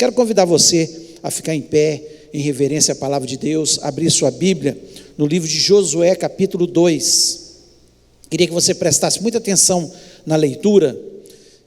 Quero convidar você a ficar em pé, em reverência à palavra de Deus, abrir sua Bíblia no livro de Josué, capítulo 2. Queria que você prestasse muita atenção na leitura.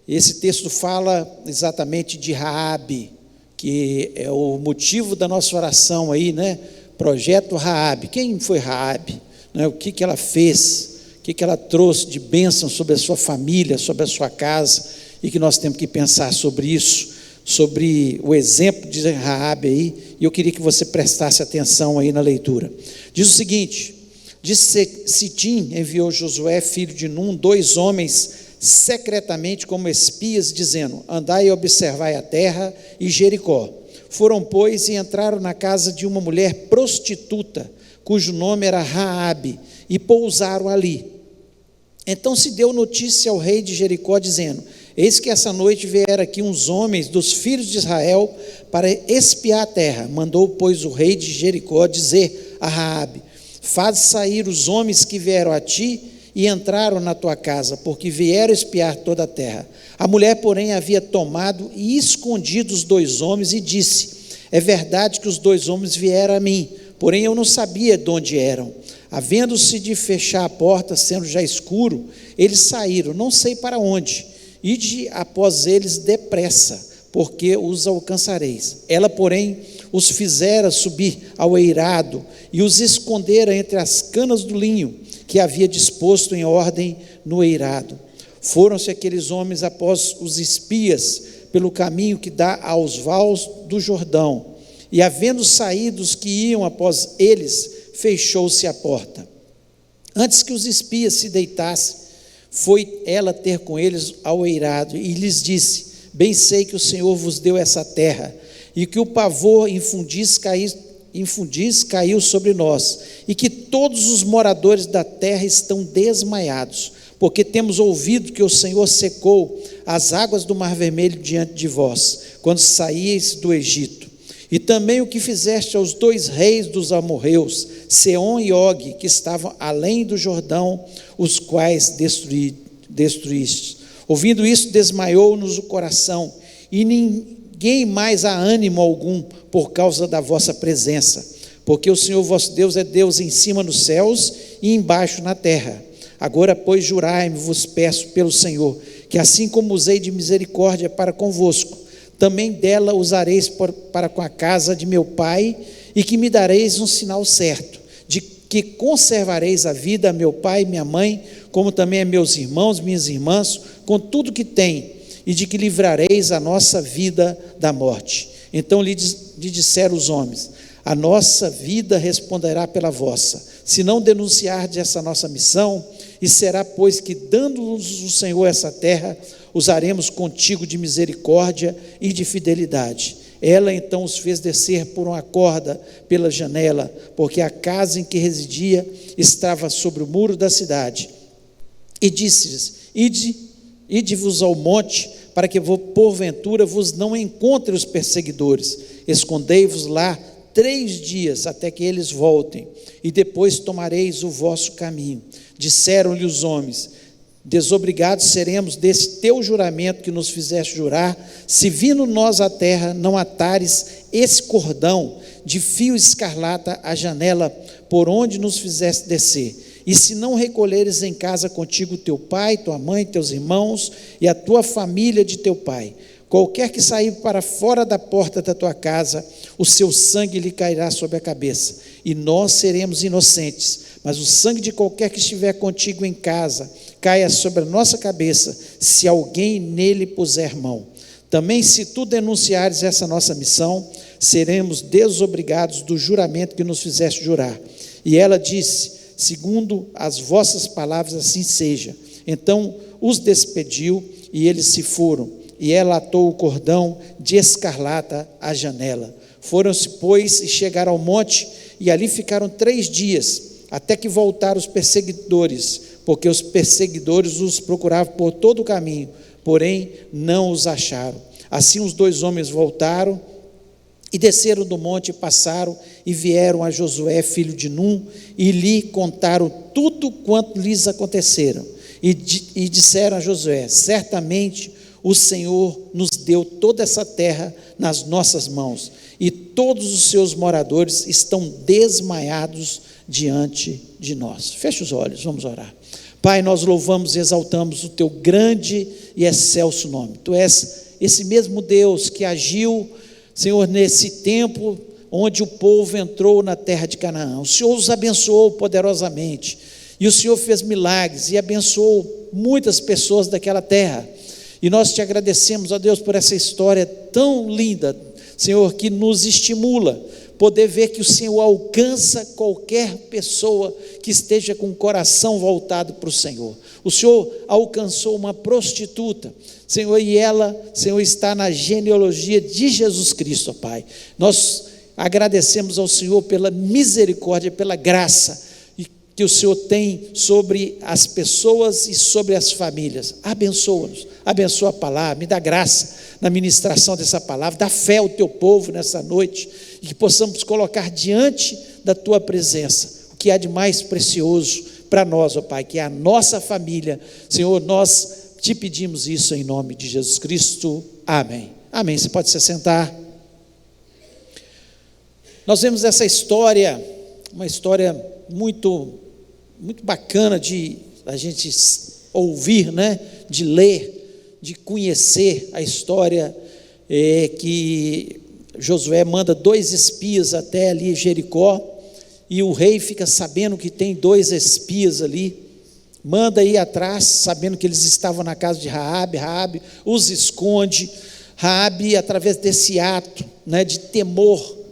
Esse texto fala exatamente de Raabe, que é o motivo da nossa oração aí, né? Projeto Raabe. Quem foi Raabe? O que ela fez? O que ela trouxe de bênção sobre a sua família, sobre a sua casa? E que nós temos que pensar sobre isso, sobre o exemplo de Raabe aí. E eu queria que você prestasse atenção aí na leitura. Diz o seguinte: de Sitim enviou Josué, filho de Num, 2 homens secretamente como espias, dizendo: andai e observai a terra e Jericó. Foram, pois, e entraram na casa de uma mulher prostituta, cujo nome era Raabe, e pousaram ali. Então se deu notícia ao rei de Jericó, dizendo: eis que essa noite vieram aqui uns homens dos filhos de Israel para espiar a terra. Mandou, pois, o rei de Jericó dizer a Raabe: faz sair os homens que vieram a ti e entraram na tua casa, porque vieram espiar toda a terra. A mulher, porém, havia tomado e escondido os 2 homens e disse: é verdade que os 2 homens vieram a mim, porém eu não sabia de onde eram. Havendo-se de fechar a porta, sendo já escuro, eles saíram, não sei para onde. Ide após eles depressa, porque os alcançareis. Ela, porém, os fizera subir ao eirado e os escondera entre as canas do linho que havia disposto em ordem no eirado. Foram-se aqueles homens após os espias pelo caminho que dá aos vales do Jordão, e havendo saído os que iam após eles, fechou-se a porta. Antes que os espias se deitassem, foi ela ter com eles ao eirado e lhes disse: bem sei que o Senhor vos deu essa terra, e que o pavor infundis caiu sobre nós, e que todos os moradores da terra estão desmaiados, porque temos ouvido que o Senhor secou as águas do Mar Vermelho diante de vós, quando saíeis do Egito. E também o que fizeste aos 2 reis dos amorreus, Seom e Og, que estavam além do Jordão, os quais destruíste. Ouvindo isso, desmaiou-nos o coração, e ninguém mais há ânimo algum por causa da vossa presença, porque o Senhor vosso Deus é Deus em cima nos céus e embaixo na terra. Agora, pois, jurai-me, vos peço pelo Senhor, que assim como usei de misericórdia para convosco, também dela usareis para com a casa de meu pai, e que me dareis um sinal certo, de que conservareis a vida a meu pai e minha mãe, como também a meus irmãos, minhas irmãs, com tudo que tem, e de que livrareis a nossa vida da morte. Então lhe disseram os homens: a nossa vida responderá pela vossa, se não denunciardes essa nossa missão, e será, pois, que dando-nos o Senhor essa terra, usaremos contigo de misericórdia e de fidelidade. Ela então os fez descer por uma corda pela janela, porque a casa em que residia estava sobre o muro da cidade. E disse-lhes: ide-vos ao monte, para que porventura vos não encontrem os perseguidores. Escondei-vos lá 3 dias, até que eles voltem, e depois tomareis o vosso caminho. Disseram-lhe os homens: desobrigados seremos desse teu juramento que nos fizeste jurar, se vindo nós à terra não atares esse cordão de fio escarlata à janela por onde nos fizeste descer, e se não recolheres em casa contigo teu pai, tua mãe, teus irmãos e a tua família de teu pai, qualquer que sair para fora da porta da tua casa, o seu sangue lhe cairá sobre a cabeça, e nós seremos inocentes, mas o sangue de qualquer que estiver contigo em casa caia sobre a nossa cabeça, se alguém nele puser mão. Também, se tu denunciares essa nossa missão, seremos desobrigados do juramento que nos fizeste jurar. E ela disse: segundo as vossas palavras, assim seja. Então os despediu, e eles se foram, e ela atou o cordão de escarlata à janela. Foram-se, pois, e chegaram ao monte, e ali ficaram 3 dias, até que voltaram os perseguidores, porque os perseguidores os procuravam por todo o caminho, porém não os acharam. Assim os 2 homens voltaram e desceram do monte, passaram e vieram a Josué, filho de Num, e lhe contaram tudo quanto lhes aconteceram. E disseram a Josué: certamente o Senhor nos deu toda essa terra nas nossas mãos, e todos os seus moradores estão desmaiados diante de nós. Feche os olhos, vamos orar. Pai, nós louvamos e exaltamos o teu grande e excelso nome. Tu és esse mesmo Deus que agiu, Senhor, nesse tempo onde o povo entrou na terra de Canaã. O Senhor os abençoou poderosamente, e o Senhor fez milagres e abençoou muitas pessoas daquela terra. E nós te agradecemos, ó Deus, por essa história tão linda, Senhor, que nos estimula poder ver que o Senhor alcança qualquer pessoa que esteja com o coração voltado para o Senhor. O Senhor alcançou uma prostituta, Senhor, e ela, Senhor, está na genealogia de Jesus Cristo, ó Pai. Nós agradecemos ao Senhor pela misericórdia, pela graça que o Senhor tem sobre as pessoas e sobre as famílias. Abençoa-nos, abençoa a palavra, me dá graça na ministração dessa palavra, dá fé ao teu povo nessa noite, e que possamos colocar diante da tua presença o que há de mais precioso para nós, ó Pai, que é a nossa família. Senhor, nós te pedimos isso em nome de Jesus Cristo, amém. Amém, você pode se sentar. Nós vemos essa história, uma história muito bacana de a gente ouvir, né? De ler, de conhecer a história, que Josué manda 2 espias até ali Jericó, e o rei fica sabendo que tem 2 espias ali, manda ir atrás, sabendo que eles estavam na casa de Raabe os esconde. Raabe, através desse ato, né, de temor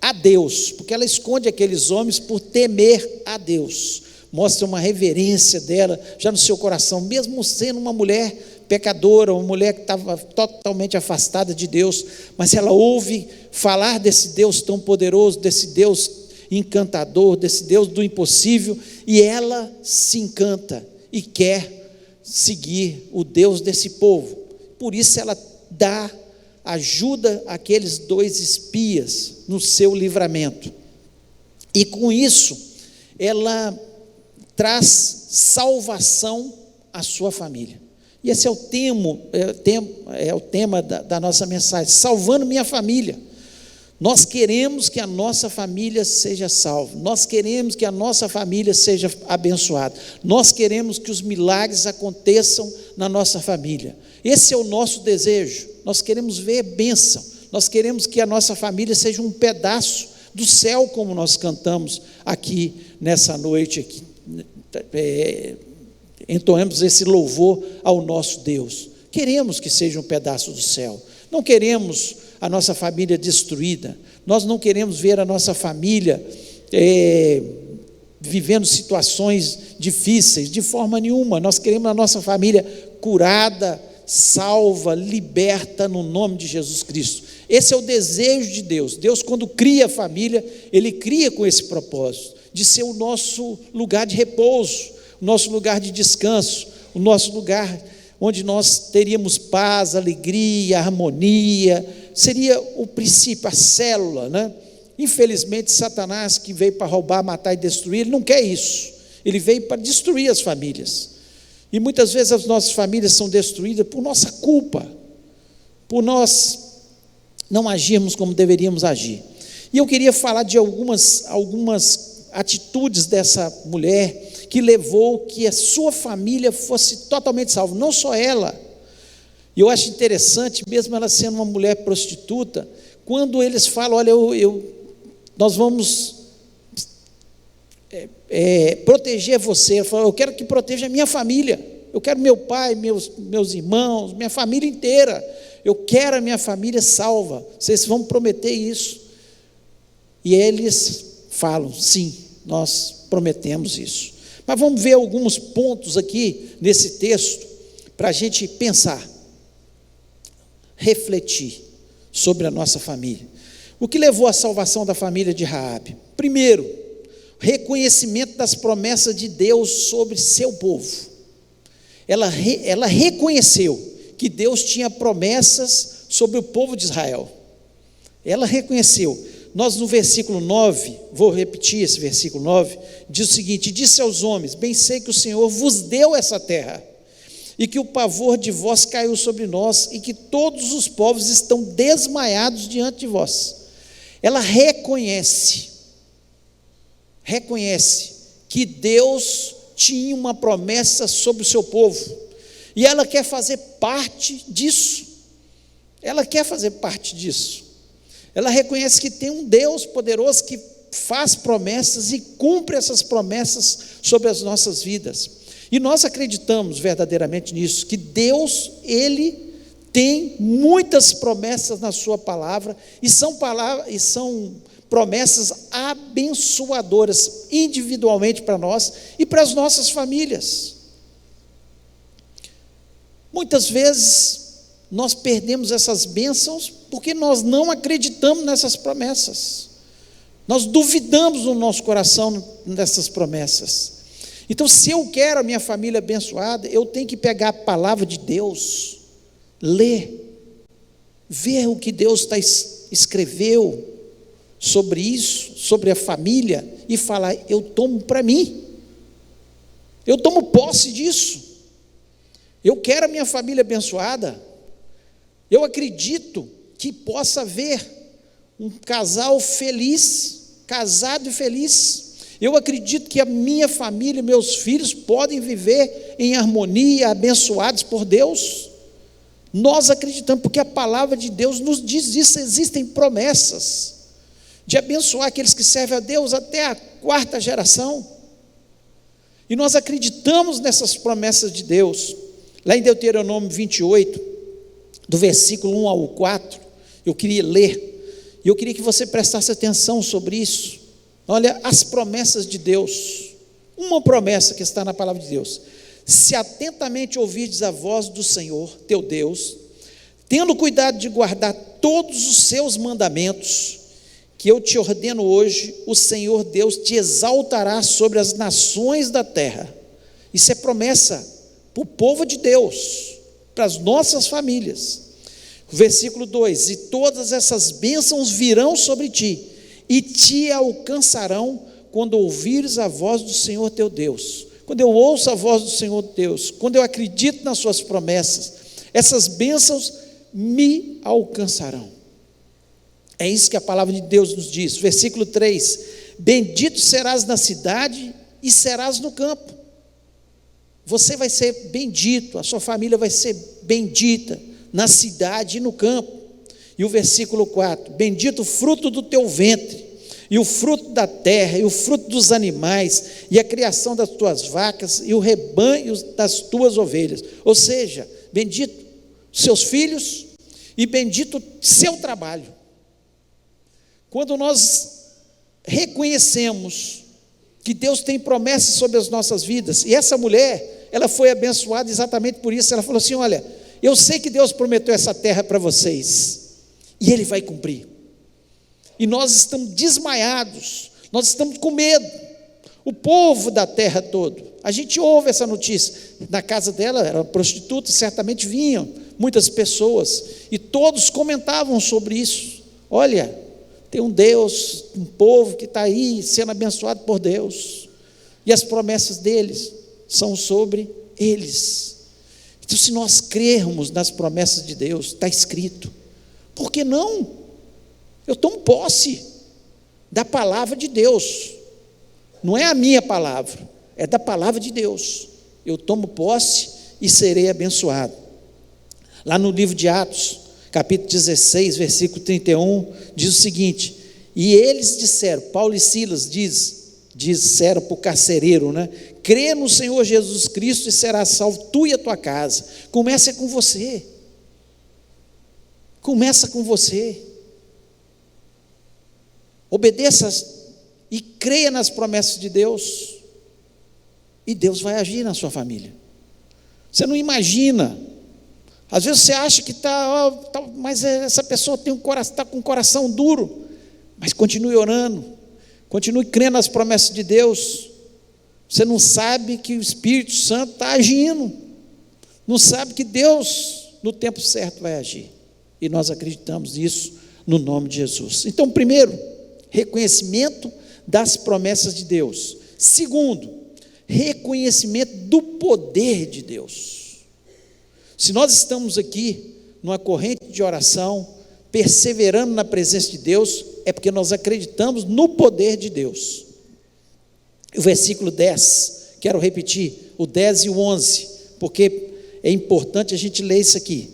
a Deus, porque ela esconde aqueles homens por temer a Deus, mostra uma reverência dela já no seu coração, mesmo sendo uma mulher pecadora, uma mulher que estava totalmente afastada de Deus, mas ela ouve falar desse Deus tão poderoso, desse Deus encantador, desse Deus do impossível, e ela se encanta e quer seguir o Deus desse povo. Por isso ela ajuda aqueles 2 espias no seu livramento, e com isso ela traz salvação à sua família. E esse é o tema da nossa mensagem: salvando minha família. Nós queremos que a nossa família seja salva, nós queremos que a nossa família seja abençoada, nós queremos que os milagres aconteçam na nossa família. Esse é o nosso desejo. Nós queremos ver bênção, nós queremos que a nossa família seja um pedaço do céu, como nós cantamos aqui nessa noite, aqui, entoamos esse louvor ao nosso Deus. Queremos que seja um pedaço do céu, não queremos a nossa família destruída, nós não queremos ver a nossa família vivendo situações difíceis, de forma nenhuma. Nós queremos a nossa família curada, salva, liberta no nome de Jesus Cristo. Esse é o desejo de Deus. Deus, quando cria a família, Ele cria com esse propósito, de ser o nosso lugar de repouso, o nosso lugar de descanso, o nosso lugar onde nós teríamos paz, alegria, harmonia. Seria o princípio, a célula, né? Infelizmente, Satanás, que veio para roubar, matar e destruir, ele não quer isso. Ele veio para destruir as famílias. E muitas vezes as nossas famílias são destruídas por nossa culpa, por nós não agirmos como deveríamos agir. E eu queria falar de algumas atitudes dessa mulher que levou que a sua família fosse totalmente salva, não só ela. E eu acho interessante, mesmo ela sendo uma mulher prostituta, quando eles falam: olha, nós vamos proteger você. Ela fala: eu quero que proteja a minha família, eu quero meu pai, meus irmãos, minha família inteira, eu quero a minha família salva, vocês vão prometer isso? E eles falam: sim, nós prometemos isso. Mas vamos ver alguns pontos aqui nesse texto, para a gente pensar, refletir sobre a nossa família. O que levou à salvação da família de Raabe? Primeiro, reconhecimento das promessas de Deus sobre seu povo. Ela reconheceu que Deus tinha promessas sobre o povo de Israel. Ela reconheceu. Nós no versículo 9, vou repetir esse versículo 9, diz o seguinte: disse aos homens: bem sei que o Senhor vos deu essa terra, e que o pavor de vós caiu sobre nós, e que todos os povos estão desmaiados diante de vós. Ela reconhece que Deus tinha uma promessa sobre o seu povo, e ela quer fazer parte disso. Ela reconhece que tem um Deus poderoso que faz promessas e cumpre essas promessas sobre as nossas vidas. E nós acreditamos verdadeiramente nisso, que Deus, Ele tem muitas promessas na sua palavra, e são promessas abençoadoras, individualmente para nós e para as nossas famílias. Muitas vezes nós perdemos essas bênçãos porque nós não acreditamos nessas promessas, nós duvidamos no nosso coração dessas promessas. Então, se eu quero a minha família abençoada, eu tenho que pegar a palavra de Deus, ler, ver o que Deus escreveu sobre isso, sobre a família, e falar: eu tomo para mim, eu tomo posse disso, eu quero a minha família abençoada. Eu acredito que possa haver um casal feliz, casado e feliz. Eu acredito que a minha família e meus filhos podem viver em harmonia, abençoados por Deus. Nós acreditamos, porque a palavra de Deus nos diz isso. Existem promessas de abençoar aqueles que servem a Deus até a 4ª geração, e nós acreditamos nessas promessas de Deus. Lá em Deuteronômio 28, do versículo 1 ao 4, eu queria ler, e eu queria que você prestasse atenção sobre isso. Olha as promessas de Deus, uma promessa que está na palavra de Deus: se atentamente ouvirdes a voz do Senhor teu Deus, tendo cuidado de guardar todos os seus mandamentos, que eu te ordeno hoje, o Senhor Deus te exaltará sobre as nações da terra. Isso é promessa para o povo de Deus, para as nossas famílias. Versículo 2: e todas essas bênçãos virão sobre ti, e te alcançarão quando ouvires a voz do Senhor teu Deus. Quando eu ouço a voz do Senhor Deus, quando eu acredito nas suas promessas, essas bênçãos me alcançarão. É isso que a palavra de Deus nos diz. Versículo 3: bendito serás na cidade e serás no campo. Você vai ser bendito, a sua família vai ser bendita na cidade e no campo. E o versículo 4: bendito o fruto do teu ventre, e o fruto da terra, e o fruto dos animais, e a criação das tuas vacas, e o rebanho das tuas ovelhas. Ou seja, bendito seus filhos, e bendito seu trabalho. Quando nós reconhecemos que Deus tem promessas sobre as nossas vidas, e essa mulher, ela foi abençoada exatamente por isso. Ela falou assim: olha, eu sei que Deus prometeu essa terra para vocês, e Ele vai cumprir. E nós estamos desmaiados, nós estamos com medo, o povo da terra todo. A gente ouve essa notícia. Na casa dela, era uma prostituta, certamente vinham muitas pessoas, e todos comentavam sobre isso. Olha, tem um Deus, um povo que está aí sendo abençoado por Deus, e as promessas deles são sobre eles. Então, se nós crermos nas promessas de Deus, está escrito, por que não? Eu tomo posse da palavra de Deus, não é a minha palavra, é da palavra de Deus. Eu tomo posse e serei abençoado. Lá no livro de Atos, capítulo 16, versículo 31, diz o seguinte: e eles disseram, Paulo e Silas disseram para o carcereiro, né? Crê no Senhor Jesus Cristo e serás salvo, tu e a tua casa. Começa com você. Começa com você. Obedeça e creia nas promessas de Deus, e Deus vai agir na sua família. Você não imagina. Às vezes você acha que mas essa pessoa está com o coração duro. Mas continue orando, continue crendo nas promessas de Deus. Você não sabe que o Espírito Santo está agindo, não sabe que Deus no tempo certo vai agir, e nós acreditamos nisso no nome de Jesus. Então, primeiro, reconhecimento das promessas de Deus. Segundo, reconhecimento do poder de Deus. Se nós estamos aqui numa corrente de oração, perseverando na presença de Deus, é porque nós acreditamos no poder de Deus. O versículo 10, quero repetir, o 10 e o 11, porque é importante a gente ler isso aqui.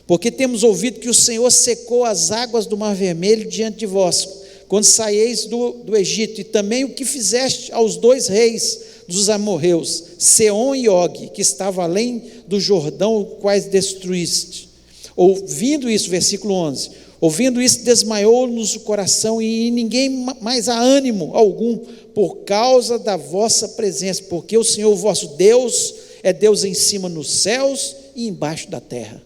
Porque temos ouvido que o Senhor secou as águas do Mar Vermelho diante de vós, quando saíeis do Egito, e também o que fizeste aos 2 reis dos amorreus, Seom e Og, que estavam além do Jordão, os quais destruíste. Ouvindo isso, versículo 11, ouvindo isso, desmaiou-nos o coração, e ninguém mais há ânimo algum, por causa da vossa presença, porque o Senhor vosso Deus é Deus em cima nos céus e embaixo da terra.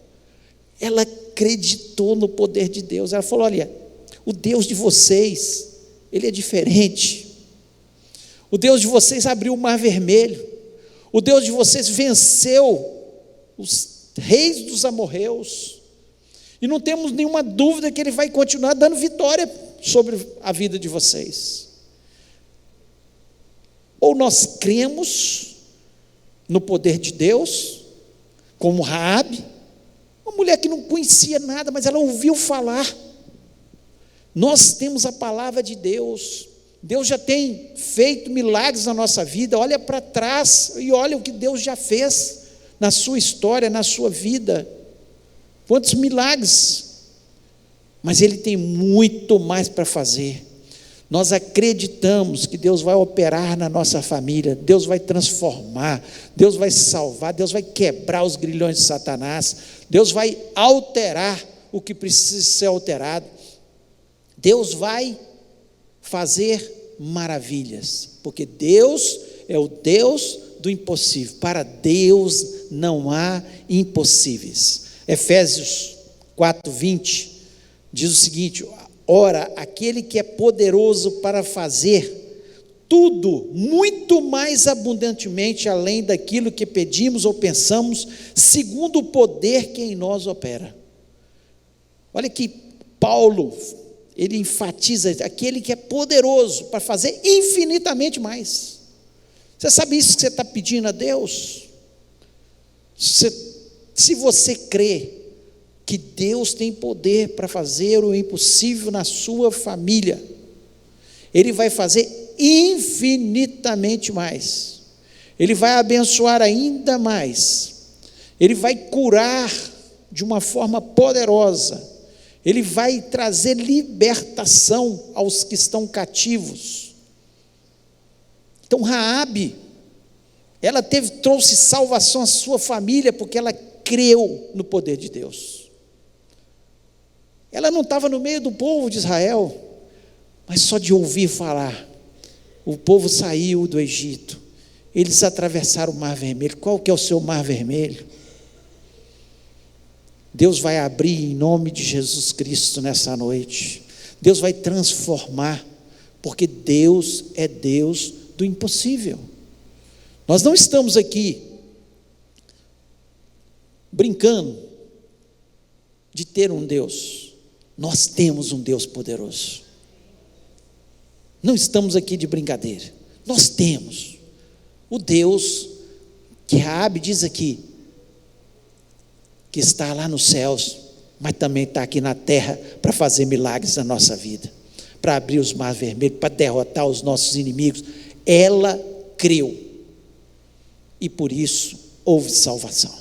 Ela acreditou no poder de Deus. Ela falou: olha, o Deus de vocês, Ele é diferente. O Deus de vocês abriu o Mar Vermelho. O Deus de vocês venceu os reis dos amorreus. E não temos nenhuma dúvida que Ele vai continuar dando vitória sobre a vida de vocês. Ou nós cremos no poder de Deus, como Raabe, uma mulher que não conhecia nada, mas ela ouviu falar. Nós temos a palavra de Deus. Deus já tem feito milagres na nossa vida. Olha para trás e olha o que Deus já fez na sua história, na sua vida. Quantos milagres! Mas Ele tem muito mais para fazer. Nós acreditamos que Deus vai operar na nossa família, Deus vai transformar, Deus vai salvar, Deus vai quebrar os grilhões de Satanás, Deus vai alterar o que precisa ser alterado, Deus vai fazer maravilhas, porque Deus é o Deus do impossível. Para Deus não há impossíveis. Efésios 4:20 diz o seguinte: ora, aquele que é poderoso para fazer tudo muito mais abundantemente além daquilo que pedimos ou pensamos, segundo o poder que em nós opera. Olha que Paulo, ele enfatiza aquele que é poderoso para fazer infinitamente mais. Você sabe isso que você está pedindo a Deus? Se você crê que Deus tem poder para fazer o impossível na sua família, Ele vai fazer infinitamente mais. Ele vai abençoar ainda mais. Ele vai curar de uma forma poderosa. Ele vai trazer libertação aos que estão cativos. Então Raabe, ela trouxe salvação à sua família porque ela creu no poder de Deus. Ela não estava no meio do povo de Israel, mas só de ouvir falar. O povo saiu do Egito, eles atravessaram o Mar Vermelho. Qual que é o seu Mar Vermelho? Deus vai abrir em nome de Jesus Cristo nessa noite. Deus vai transformar, porque Deus é Deus do impossível. Nós não estamos aqui brincando de ter um Deus. Nós temos um Deus poderoso. Não estamos aqui de brincadeira. Nós temos o Deus que Raabe diz aqui, que está lá nos céus, mas também está aqui na terra para fazer milagres na nossa vida, para abrir os mares vermelhos, para derrotar os nossos inimigos. Ela creu e por isso houve salvação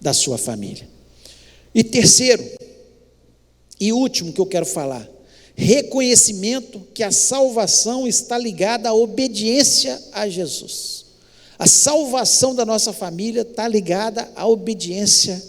da sua família. E terceiro e último que eu quero falar, reconhecimento que a salvação está ligada à obediência a Jesus. A salvação da nossa família está ligada à obediência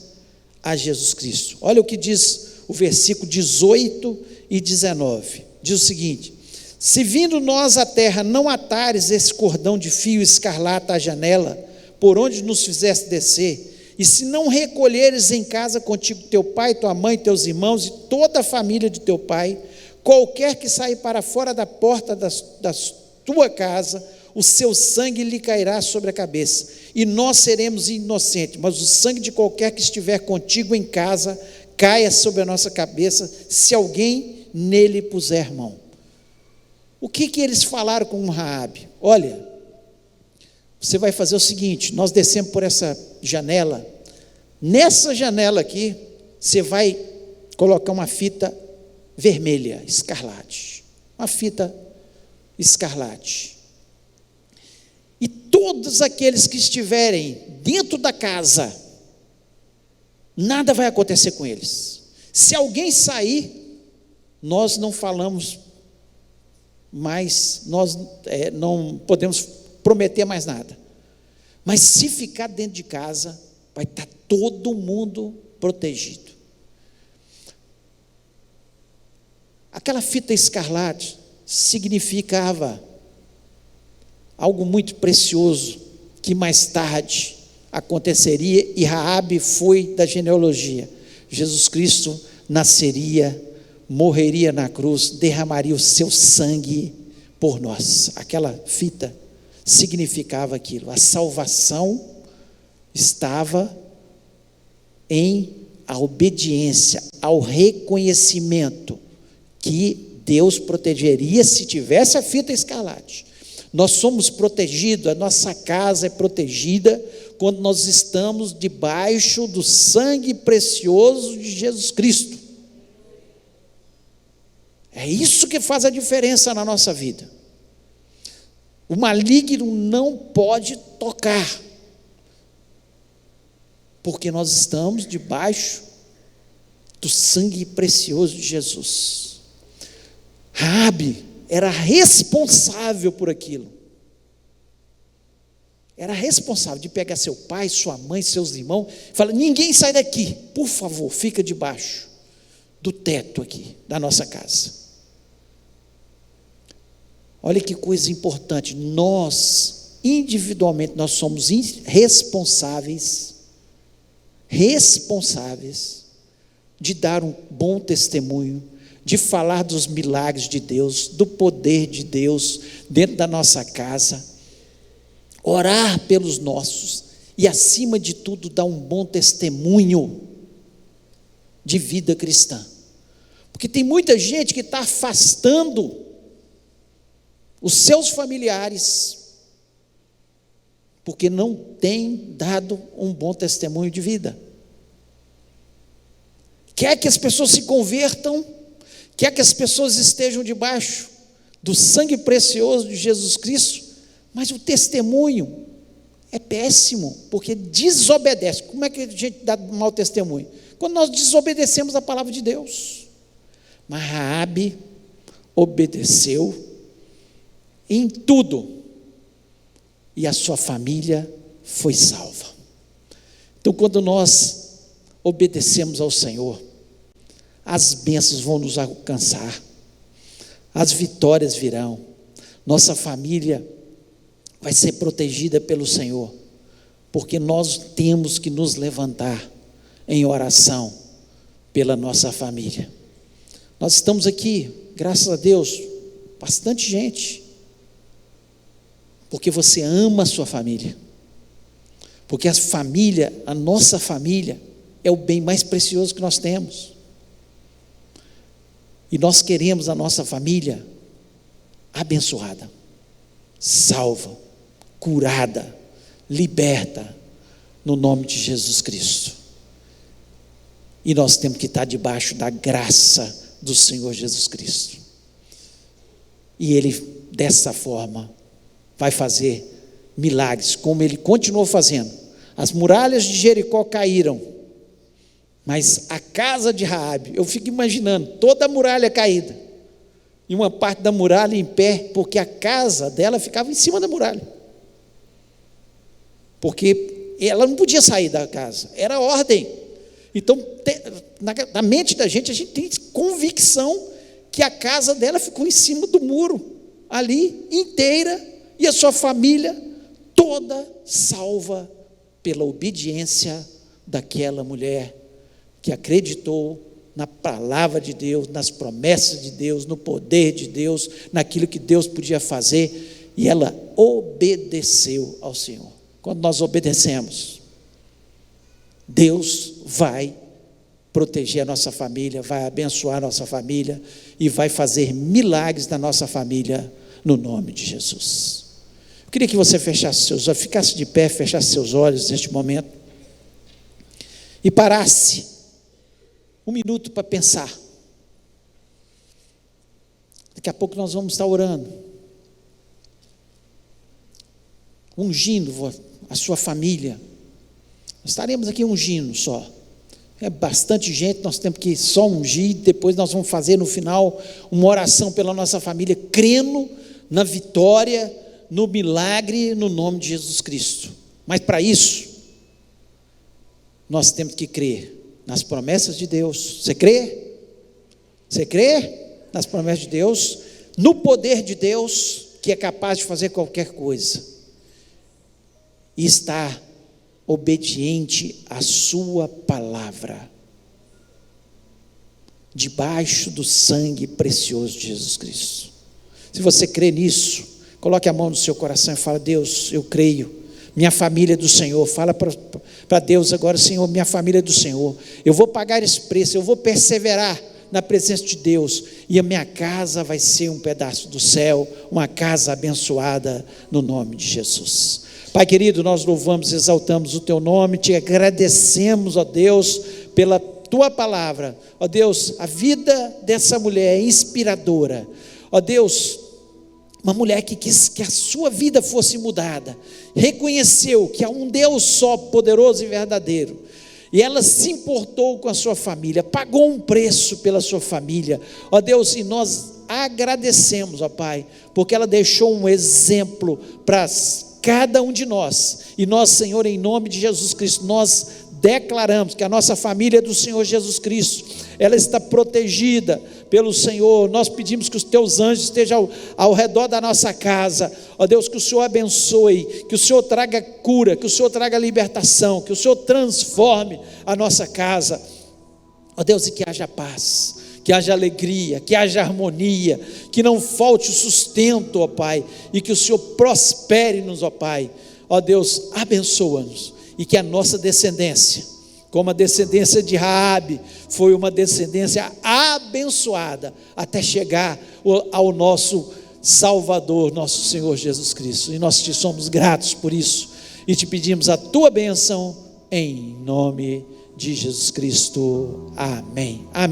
a Jesus Cristo. Olha o que diz o versículo 18 e 19. Diz o seguinte: se vindo nós à terra não atares esse cordão de fio escarlata à janela, por onde nos fizeste descer, e se não recolheres em casa contigo teu pai, tua mãe, teus irmãos e toda a família de teu pai, qualquer que sair para fora da porta da tua casa, o seu sangue lhe cairá sobre a cabeça, e nós seremos inocentes, mas o sangue de qualquer que estiver contigo em casa, caia sobre a nossa cabeça, se alguém nele puser mão. O que eles falaram com Raabe? Olha, você vai fazer o seguinte: nós descemos por essa janela, Nessa janela aqui, você vai colocar uma fita vermelha, escarlate. Uma fita escarlate. E todos aqueles que estiverem dentro da casa, nada vai acontecer com eles. Se alguém sair, nós não falamos mais, nós não podemos prometer mais nada. Mas se ficar dentro de casa, vai estar todo mundo protegido. Aquela fita escarlate significava algo muito precioso que mais tarde aconteceria, e Raabe foi da genealogia. Jesus Cristo nasceria, morreria na cruz, derramaria o seu sangue por nós. Aquela fita significava aquilo. A salvação estava em a obediência, ao reconhecimento que Deus protegeria se tivesse a fita escarlate. Nós somos protegidos, a nossa casa é protegida quando nós estamos debaixo do sangue precioso de Jesus Cristo. É isso que faz a diferença na nossa vida. O maligno não pode tocar, porque nós estamos debaixo do sangue precioso de Jesus. Raabe era responsável por aquilo. Era responsável de pegar seu pai, sua mãe, seus irmãos, e falar: ninguém sai daqui, por favor, fica debaixo do teto aqui, da nossa casa. Olha que coisa importante, nós, individualmente, nós somos responsáveis de dar um bom testemunho, de falar dos milagres de Deus, do poder de Deus dentro da nossa casa, orar pelos nossos e, acima de tudo, dar um bom testemunho de vida cristã. Porque tem muita gente que está afastando os seus familiares, porque não tem dado um bom testemunho de vida. Quer que as pessoas se convertam, quer que as pessoas estejam debaixo do sangue precioso de Jesus Cristo, mas o testemunho é péssimo, porque desobedece. Como é que a gente dá mau testemunho? Quando nós desobedecemos a palavra de Deus. Mas Raabe obedeceu em tudo, e a sua família foi salva. Então, quando nós obedecemos ao Senhor, as bênçãos vão nos alcançar, as vitórias virão, nossa família vai ser protegida pelo Senhor, porque nós temos que nos levantar em oração pela nossa família. Nós estamos aqui, graças a Deus, bastante gente, porque você ama a sua família, porque a família, a nossa família, é o bem mais precioso que nós temos, e nós queremos a nossa família abençoada, salva, curada, liberta, no nome de Jesus Cristo. E nós temos que estar debaixo da graça do Senhor Jesus Cristo, e Ele, dessa forma, vai fazer milagres, como Ele continuou fazendo. As muralhas de Jericó caíram, mas a casa de Raabe, eu fico imaginando, toda a muralha caída, e uma parte da muralha em pé, porque a casa dela ficava em cima da muralha, porque ela não podia sair da casa, era ordem. Então, na mente da gente, a gente tem convicção que a casa dela ficou em cima do muro, ali, inteira, e a sua família toda salva pela obediência daquela mulher que acreditou na palavra de Deus, nas promessas de Deus, no poder de Deus, naquilo que Deus podia fazer, e ela obedeceu ao Senhor. Quando nós obedecemos, Deus vai proteger a nossa família, vai abençoar a nossa família e vai fazer milagres na nossa família, no nome de Jesus. Eu queria que você fechasse seus olhos, ficasse de pé, fechasse seus olhos neste momento. e parasse um minuto para pensar. Daqui a pouco nós vamos estar orando, ungindo a sua família. Nós estaremos aqui ungindo só. É bastante gente, nós temos que só ungir, depois nós vamos fazer no final uma oração pela nossa família, crendo na vitória, no milagre, no nome de Jesus Cristo. Mas para isso, nós temos que crer nas promessas de Deus. Você crê? Você crê nas promessas de Deus, no poder de Deus, que é capaz de fazer qualquer coisa, e está obediente à sua palavra, debaixo do sangue precioso de Jesus Cristo. Se você crê nisso, coloque a mão no seu coração e fala: Deus, eu creio, minha família é do Senhor. Fala para Deus agora: Senhor, minha família é do Senhor, eu vou pagar esse preço, eu vou perseverar na presença de Deus, e a minha casa vai ser um pedaço do céu, uma casa abençoada no nome de Jesus. Pai querido, nós louvamos, exaltamos o teu nome, te agradecemos, ó Deus, pela tua palavra. Ó Deus, a vida dessa mulher é inspiradora. Ó Deus, uma mulher que quis que a sua vida fosse mudada, reconheceu que há um Deus só, poderoso e verdadeiro, e ela se importou com a sua família, pagou um preço pela sua família. Ó Deus, e nós agradecemos, ó Pai, porque ela deixou um exemplo para cada um de nós. E nós, Senhor, em nome de Jesus Cristo, nós declaramos que a nossa família é do Senhor Jesus Cristo, ela está protegida pelo Senhor. Nós pedimos que os teus anjos estejam ao redor da nossa casa, ó Deus, que o Senhor abençoe, que o Senhor traga cura, que o Senhor traga libertação, que o Senhor transforme a nossa casa, ó Deus, e que haja paz, que haja alegria, que haja harmonia, que não falte o sustento, ó Pai, e que o Senhor prospere-nos, ó Pai. Ó Deus, abençoa-nos, e que a nossa descendência, como a descendência de Raabe, foi uma descendência abençoada, até chegar ao nosso Salvador, nosso Senhor Jesus Cristo. E nós te somos gratos por isso, e te pedimos a tua bênção, em nome de Jesus Cristo. Amém. Amém.